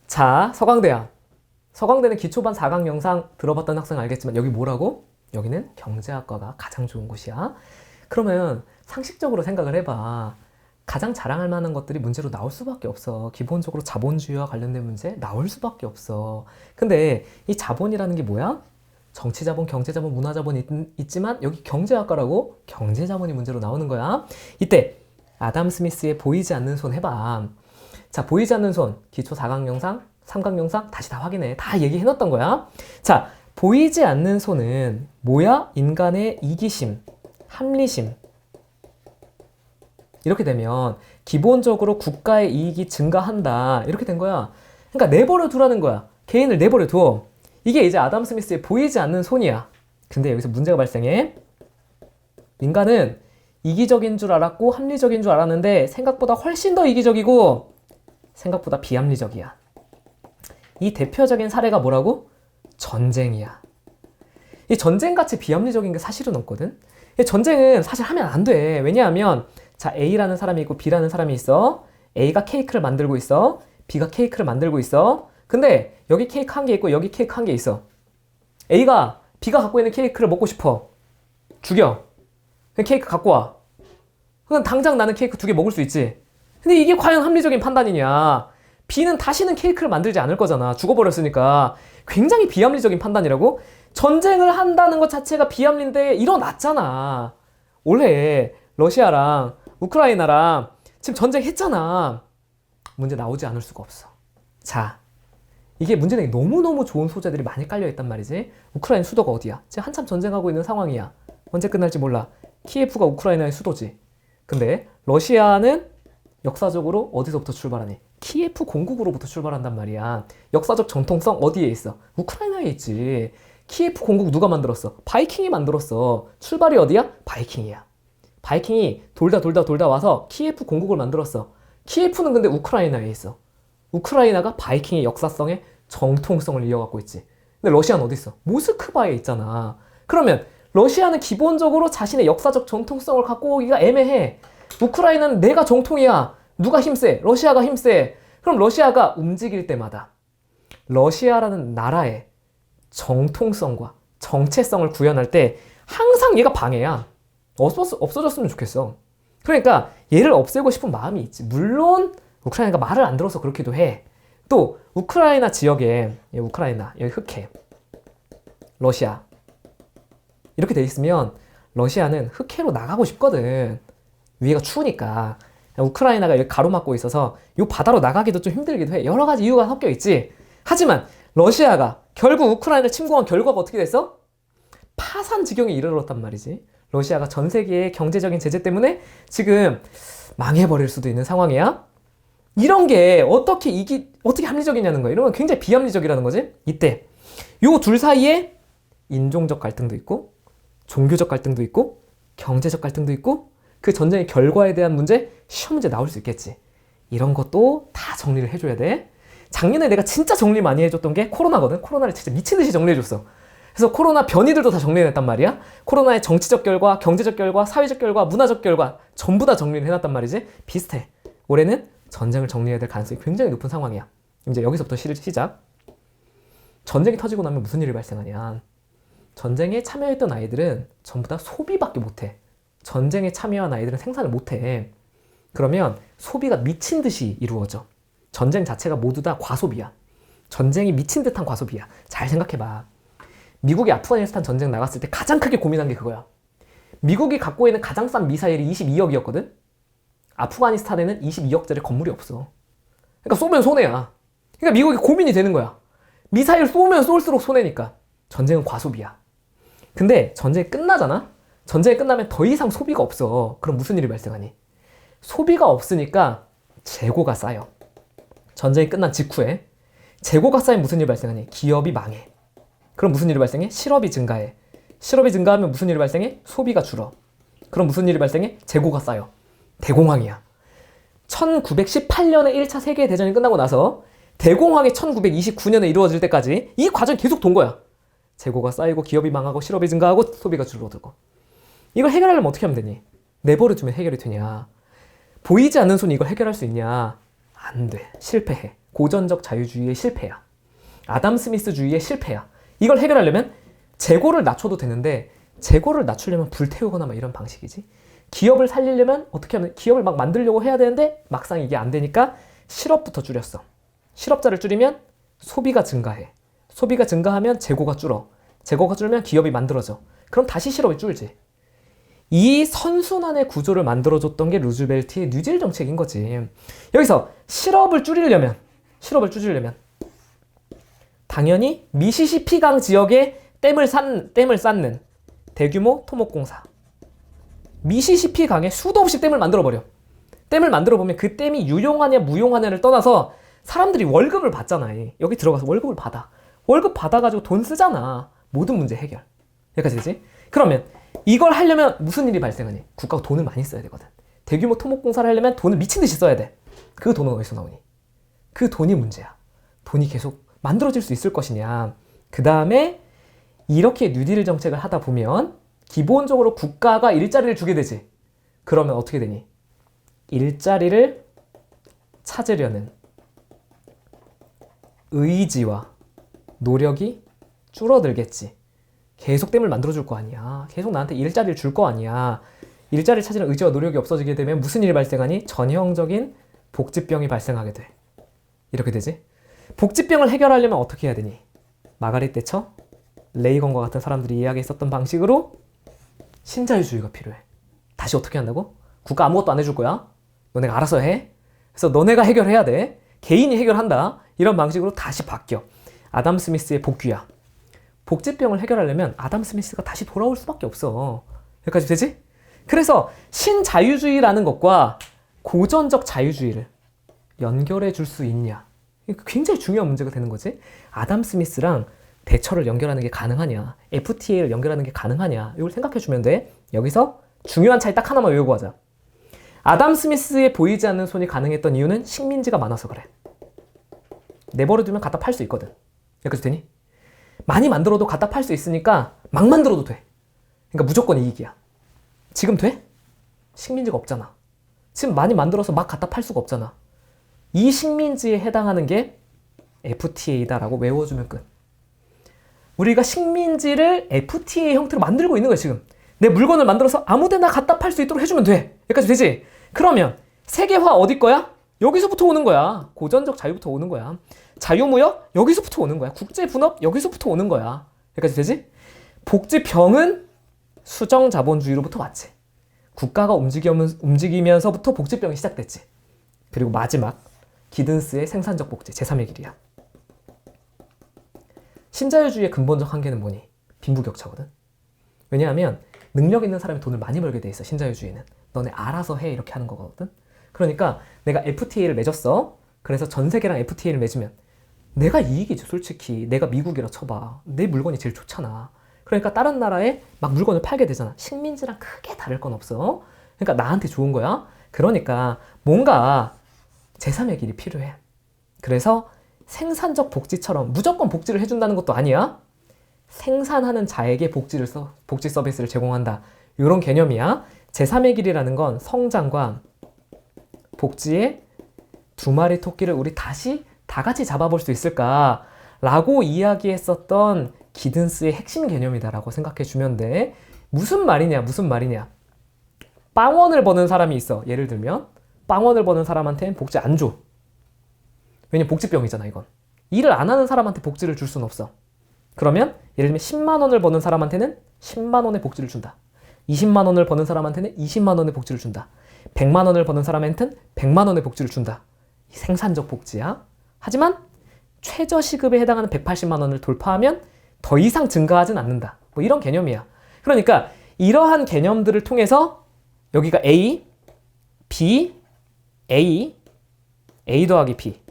자, 서강대야. 서강대는 기초반 4강 영상 들어봤던 학생 알겠지만 여기 뭐라고? 여기는 경제학과가 가장 좋은 곳이야. 그러면 상식적으로 생각을 해봐. 가장 자랑할 만한 것들이 문제로 나올 수밖에 없어. 기본적으로 자본주의와 관련된 문제 나올 수밖에 없어. 근데 이 자본이라는 게 뭐야? 정치자본, 경제자본, 문화자본이 있지만 여기 경제학과라고 경제자본이 문제로 나오는 거야. 이때 아담 스미스의 보이지 않는 손 해봐. 자, 보이지 않는 손 기초 4강 영상, 3강 영상 다시 다 확인해. 다 얘기해놨던 거야. 자, 보이지 않는 손은 뭐야? 인간의 이기심, 합리심. 이렇게 되면 기본적으로 국가의 이익이 증가한다. 이렇게 된 거야. 그러니까 내버려 두라는 거야. 개인을 내버려 둬. 이게 이제 아담 스미스의 보이지 않는 손이야. 근데 여기서 문제가 발생해. 인간은 이기적인 줄 알았고 합리적인 줄 알았는데 생각보다 훨씬 더 이기적이고 생각보다 비합리적이야. 이 대표적인 사례가 뭐라고? 전쟁이야. 이 전쟁같이 비합리적인 게 사실은 없거든. 이 전쟁은 사실 하면 안 돼. 왜냐하면 자, A라는 사람이 있고 B라는 사람이 있어. A가 케이크를 만들고 있어. B가 케이크를 만들고 있어. 근데 여기 케이크 한 개 있고 여기 케이크 한 개 있어. A가 B가 갖고 있는 케이크를 먹고 싶어. 죽여. 그냥 케이크 갖고 와. 그럼 당장 나는 케이크 2개 먹을 수 있지. 근데 이게 과연 합리적인 판단이냐? B는 다시는 케이크를 만들지 않을 거잖아. 죽어버렸으니까. 굉장히 비합리적인 판단이라고? 전쟁을 한다는 것 자체가 비합리인데 일어났잖아. 올해 러시아랑 우크라이나랑 지금 전쟁했잖아. 문제 나오지 않을 수가 없어. 자, 이게 문제는 너무너무 좋은 소재들이 많이 깔려있단 말이지. 우크라이나 수도가 어디야? 지금 한참 전쟁하고 있는 상황이야. 언제 끝날지 몰라. 키예프가 우크라이나의 수도지. 근데 러시아는 역사적으로 어디서부터 출발하니? 키예프 공국으로부터 출발한단 말이야. 역사적 정통성 어디에 있어? 우크라이나에 있지. 키예프 공국 누가 만들었어? 바이킹이 만들었어. 출발이 어디야? 바이킹이야. 바이킹이 돌다 와서 키예프 공국을 만들었어. 키예프는 근데 우크라이나에 있어. 우크라이나가 바이킹의 역사성의 정통성을 이어갖고 있지. 근데 러시아는 어디 있어? 모스크바에 있잖아. 그러면 러시아는 기본적으로 자신의 역사적 정통성을 갖고 오기가 애매해. 우크라이나는 내가 정통이야. 누가 힘세? 러시아가 힘세. 그럼 러시아가 움직일 때마다 러시아라는 나라의 정통성과 정체성을 구현할 때 항상 얘가 방해야. 없어졌으면 좋겠어. 그러니까 얘를 없애고 싶은 마음이 있지. 물론 우크라이나가 말을 안 들어서 그렇기도 해. 또 우크라이나 지역에 우크라이나 여기 흑해, 러시아 이렇게 돼 있으면 러시아는 흑해로 나가고 싶거든. 위에가 추우니까. 우크라이나가 여기 가로막고 있어서 이 바다로 나가기도 좀 힘들기도 해. 여러 가지 이유가 섞여 있지. 하지만 러시아가 결국 우크라이나를 침공한 결과가 어떻게 됐어? 파산 지경에 이르렀단 말이지. 러시아가 전 세계의 경제적인 제재 때문에 지금 망해버릴 수도 있는 상황이야. 이런 게 어떻게 합리적이냐는 거야. 이런 건 굉장히 비합리적이라는 거지. 이때 요 둘 사이에 인종적 갈등도 있고 종교적 갈등도 있고 경제적 갈등도 있고 그 전쟁의 결과에 대한 문제, 시험 문제 나올 수 있겠지. 이런 것도 다 정리를 해줘야 돼. 작년에 내가 진짜 정리 많이 해줬던 게 코로나거든. 코로나를 진짜 미친 듯이 정리해줬어. 그래서 코로나 변이들도 다 정리해냈단 말이야. 코로나의 정치적 결과, 경제적 결과, 사회적 결과, 문화적 결과 전부 다 정리를 해놨단 말이지. 비슷해. 올해는 전쟁을 정리해야 될 가능성이 굉장히 높은 상황이야. 이제 여기서부터 시작. 전쟁이 터지고 나면 무슨 일이 발생하냐. 전쟁에 참여했던 아이들은 전부 다 소비밖에 못해. 전쟁에 참여한 아이들은 생산을 못해. 그러면 소비가 미친 듯이 이루어져. 전쟁 자체가 모두 다 과소비야. 전쟁이 미친 듯한 과소비야. 잘 생각해봐. 미국이 아프가니스탄 전쟁 나갔을 때 가장 크게 고민한 게 그거야. 미국이 갖고 있는 가장 싼 미사일이 22억이었거든? 아프가니스탄에는 22억짜리 건물이 없어. 그러니까 쏘면 손해야. 그러니까 미국이 고민이 되는 거야. 미사일 쏘면 쏠수록 손해니까. 전쟁은 과소비야. 근데 전쟁이 끝나잖아? 전쟁이 끝나면 더 이상 소비가 없어. 그럼 무슨 일이 발생하니? 소비가 없으니까 재고가 쌓여. 전쟁이 끝난 직후에 재고가 쌓이면 무슨 일이 발생하니? 기업이 망해. 그럼 무슨 일이 발생해? 실업이 증가해. 실업이 증가하면 무슨 일이 발생해? 소비가 줄어. 그럼 무슨 일이 발생해? 재고가 쌓여. 대공황이야. 1918년에 1차 세계대전이 끝나고 나서 대공황이 1929년에 이루어질 때까지 이 과정이 계속 돈 거야. 재고가 쌓이고 기업이 망하고 실업이 증가하고 소비가 줄어들고. 이걸 해결하려면 어떻게 하면 되니? 내버려두면 해결이 되냐? 보이지 않는 손이 이걸 해결할 수 있냐? 안 돼. 실패해. 고전적 자유주의의 실패야. 아담 스미스주의의 실패야. 이걸 해결하려면 재고를 낮춰도 되는데 재고를 낮추려면 불태우거나 막 이런 방식이지. 기업을 살리려면 어떻게 하면 기업을 막 만들려고 해야 되는데 막상 이게 안 되니까 실업부터 줄였어. 실업자를 줄이면 소비가 증가해. 소비가 증가하면 재고가 줄어. 재고가 줄면 기업이 만들어져. 그럼 다시 실업이 줄지. 이 선순환의 구조를 만들어줬던 게 루즈벨트의 뉴딜 정책인 거지. 여기서 실업을 줄이려면 당연히 미시시피강 지역에 댐을 쌓는 대규모 토목공사. 미시시피강에 수도 없이 댐을 만들어버려. 댐을 만들어보면 그 댐이 유용하냐 무용하냐를 떠나서 사람들이 월급을 받잖아. 여기 들어가서 월급을 받아. 월급 받아가지고 돈 쓰잖아. 모든 문제 해결. 여기까지 되지? 그러면 이걸 하려면 무슨 일이 발생하니? 국가가 돈을 많이 써야 되거든. 대규모 토목공사를 하려면 돈을 미친 듯이 써야 돼. 그 돈은 어디서 나오니? 그 돈이 문제야. 돈이 계속 만들어질 수 있을 것이냐. 그 다음에 이렇게 뉴딜 정책을 하다 보면 기본적으로 국가가 일자리를 주게 되지. 그러면 어떻게 되니? 일자리를 찾으려는 의지와 노력이 줄어들겠지. 계속 댐을 만들어줄 거 아니야. 계속 나한테 일자리를 줄 거 아니야. 일자리를 찾으는 의지와 노력이 없어지게 되면 무슨 일이 발생하니? 전형적인 복지병이 발생하게 돼. 이렇게 되지. 복지병을 해결하려면 어떻게 해야 되니? 마가렛 대처, 레이건과 같은 사람들이 이야기했었던 방식으로 신자유주의가 필요해. 다시 어떻게 한다고? 국가 아무것도 안 해줄 거야. 너네가 알아서 해. 그래서 너네가 해결해야 돼. 개인이 해결한다. 이런 방식으로 다시 바뀌어. 아담 스미스의 복귀야. 복지병을 해결하려면 아담 스미스가 다시 돌아올 수밖에 없어. 여기까지 되지? 그래서 신자유주의라는 것과 고전적 자유주의를 연결해 줄 수 있냐. 굉장히 중요한 문제가 되는 거지. 아담 스미스랑 대처를 연결하는 게 가능하냐. FTA를 연결하는 게 가능하냐. 이걸 생각해 주면 돼. 여기서 중요한 차이 딱 하나만 외우고 하자. 아담 스미스의 보이지 않는 손이 가능했던 이유는 식민지가 많아서 그래. 내버려두면 갖다 팔 수 있거든. 여기까지 되니? 많이 만들어도 갖다 팔 수 있으니까 막 만들어도 돼. 그러니까 무조건 이익이야. 지금 돼? 식민지가 없잖아. 지금 많이 만들어서 막 갖다 팔 수가 없잖아. 이 식민지에 해당하는 게 FTA다라고 외워주면 끝. 우리가 식민지를 FTA 형태로 만들고 있는 거야 지금. 내 물건을 만들어서 아무데나 갖다 팔 수 있도록 해주면 돼. 여기까지 되지? 그러면 세계화 어디 거야? 여기서부터 오는 거야. 고전적 자유부터 오는 거야. 자유무역? 여기서부터 오는 거야. 국제분업? 여기서부터 오는 거야. 여기까지 되지? 복지병은 수정자본주의로부터 왔지. 국가가 움직이면서부터 복지병이 시작됐지. 그리고 마지막 기든스의 생산적 복지 제3의 길이야. 신자유주의의 근본적 한계는 뭐니? 빈부격차거든. 왜냐하면 능력 있는 사람이 돈을 많이 벌게 돼 있어. 신자유주의는 너네 알아서 해 이렇게 하는 거거든. 그러니까 내가 FTA를 맺었어. 그래서 전 세계랑 FTA를 맺으면 내가 이익이죠. 솔직히 내가 미국이라 쳐봐. 내 물건이 제일 좋잖아. 그러니까 다른 나라에 막 물건을 팔게 되잖아. 식민지랑 크게 다를 건 없어. 그러니까 나한테 좋은 거야. 그러니까 뭔가 제3의 길이 필요해. 그래서 생산적 복지처럼 무조건 복지를 해준다는 것도 아니야. 생산하는 자에게 복지 서비스를 제공한다. 이런 개념이야. 제3의 길이라는 건 성장과 복지의 두 마리 토끼를 우리 다시 다 같이 잡아볼 수 있을까? 라고 이야기했었던 기든스의 핵심 개념이다라고 생각해 주면 돼. 무슨 말이냐? 빵원을 버는 사람이 있어. 예를 들면 빵원을 버는 사람한테는 복지 안 줘. 왜냐면 복지병이잖아 이건. 일을 안 하는 사람한테 복지를 줄 수는 없어. 그러면 예를 들면 10만 원을 버는 사람한테는 10만 원의 복지를 준다. 20만 원을 버는 사람한테는 20만 원의 복지를 준다. 100만 원을 버는 사람한테는 100만 원의 복지를 준다. 생산적 복지야. 하지만 최저시급에 해당하는 180만 원을 돌파하면 더 이상 증가하진 않는다. 뭐 이런 개념이야. 그러니까 이러한 개념들을 통해서 여기가 A, B, A 더하기 B.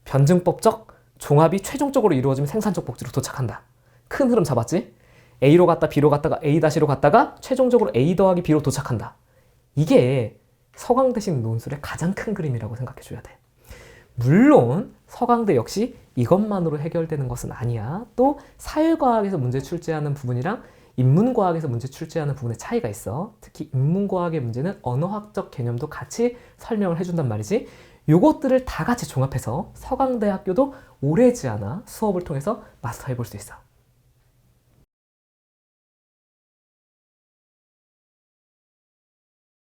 변증법적 종합이 최종적으로 이루어지면 생산적 복지로 도착한다. 큰 흐름 잡았지? A로 갔다 B로 갔다가 A-로 갔다가 최종적으로 A 더하기 B로 도착한다. 이게 서강대식 논술의 가장 큰 그림이라고 생각해 줘야 돼. 물론 서강대 역시 이것만으로 해결되는 것은 아니야. 또 사회과학에서 문제 출제하는 부분이랑 인문과학에서 문제 출제하는 부분에 차이가 있어. 특히 인문과학의 문제는 언어학적 개념도 같이 설명을 해준단 말이지. 요것들을 다 같이 종합해서 서강대학교도 오래지 않아 수업을 통해서 마스터해 볼 수 있어.